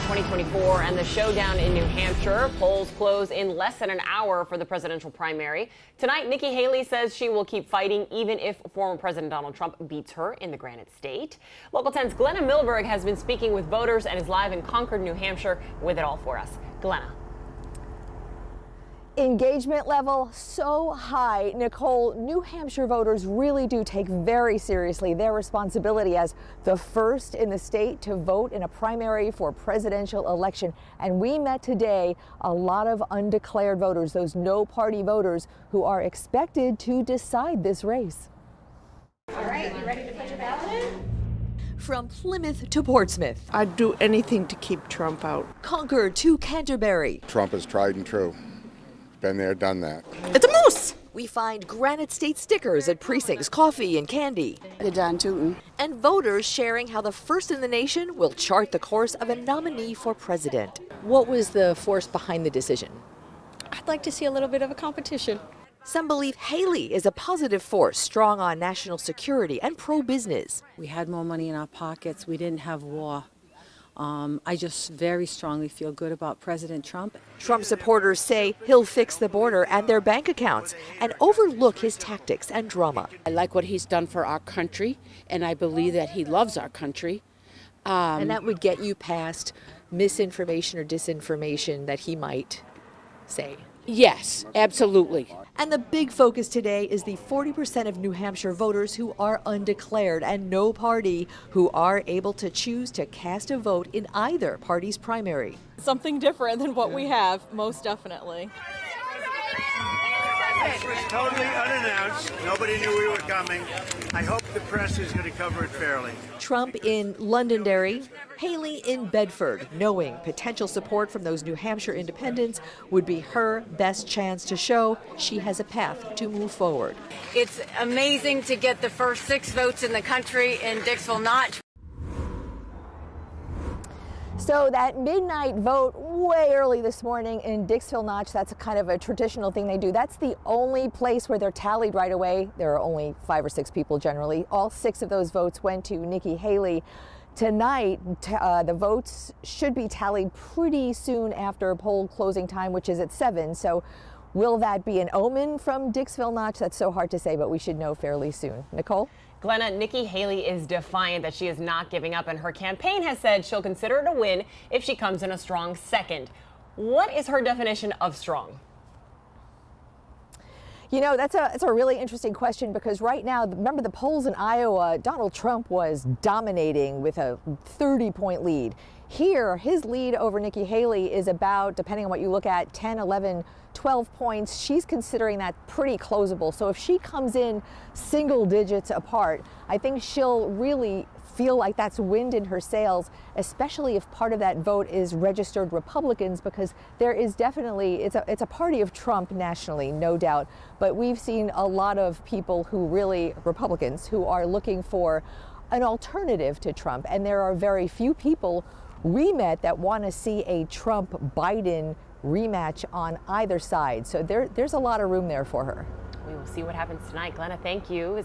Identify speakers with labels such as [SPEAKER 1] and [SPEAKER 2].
[SPEAKER 1] 2024 and the showdown in New Hampshire. Polls close in less than an hour for the presidential primary. Tonight, Nikki Haley says she will keep fighting even if former President Donald Trump beats her in the Granite State. Local 10's Glenna Milberg has been speaking with voters and is live in Concord, New Hampshire with it all for us. Glenna.
[SPEAKER 2] Engagement level so high, Nicole. New Hampshire voters really do take very seriously their responsibility as the first in the state to vote in a primary for presidential election. And we met today a lot of undeclared voters, those no party voters who are expected to decide this race.
[SPEAKER 3] All right, you ready to put your ballot in?
[SPEAKER 2] From Plymouth to Portsmouth,
[SPEAKER 4] I'd do anything to keep Trump out.
[SPEAKER 2] Concord to Canterbury.
[SPEAKER 5] Trump is tried and true. Been there, done that.
[SPEAKER 4] It's a moose!
[SPEAKER 2] We find Granite State stickers at precincts, coffee and candy.
[SPEAKER 4] They're done tootin'.
[SPEAKER 2] And voters sharing how the first in the nation will chart the course of a nominee for president. What was the force behind the decision?
[SPEAKER 6] I'd like to see a little bit of a competition.
[SPEAKER 2] Some believe Haley is a positive force, strong on national security and pro-business.
[SPEAKER 7] We had more money in our pockets. We didn't have war. I just very strongly feel good about President Trump.
[SPEAKER 2] Trump supporters say he'll fix the border and their bank accounts and overlook his tactics and drama.
[SPEAKER 8] I like what he's done for our country, and I believe that he loves our country.
[SPEAKER 2] And that would get you past misinformation or disinformation that he might say.
[SPEAKER 8] Yes, absolutely.
[SPEAKER 2] And the big focus today is the 40% of New Hampshire voters who are undeclared and no party who are able to choose to cast a vote in either party's primary.
[SPEAKER 6] Something different than what we have, most definitely.
[SPEAKER 9] This was totally unannounced. Nobody knew we were coming. I hope the press is going to cover it fairly.
[SPEAKER 2] Trump in Londonderry, Haley in Bedford, knowing potential support from those New Hampshire independents would be her best chance to show she has a path to move forward.
[SPEAKER 10] It's amazing to get the first 6 votes in the country in Dixville Notch.
[SPEAKER 2] So that midnight vote way early this morning in Dixville Notch, that's a kind of a traditional thing they do. That's the only place where they're tallied right away. There are only 5 or 6 people generally. All 6 of those votes went to Nikki Haley. Tonight, the votes should be tallied pretty soon after poll closing time, which is at 7. So will that be an omen from Dixville Notch? That's so hard to say, but we should know fairly soon. Nicole?
[SPEAKER 1] Glenna, Nikki Haley is defiant that she is not giving up, and her campaign has said she'll consider it a win if she comes in a strong second. What is her definition of strong?
[SPEAKER 2] You know, that's a really interesting question because right now, remember the polls in Iowa, Donald Trump was dominating with a 30-point lead. Here, his lead over Nikki Haley is about, depending on what you look at, 10, 11, 12 points. She's considering that pretty closable. So if she comes in single digits apart, I think she'll really feel like that's wind in her sails, especially if part of that vote is registered Republicans, because there is definitely, it's a party of Trump nationally, no doubt. But we've seen a lot of people who really, Republicans, who are looking for an alternative to Trump. And there are very few people we met that want to see a Trump-Biden rematch on either side. So there's a lot of room there for her.
[SPEAKER 1] We will see what happens tonight. Glenna, thank you.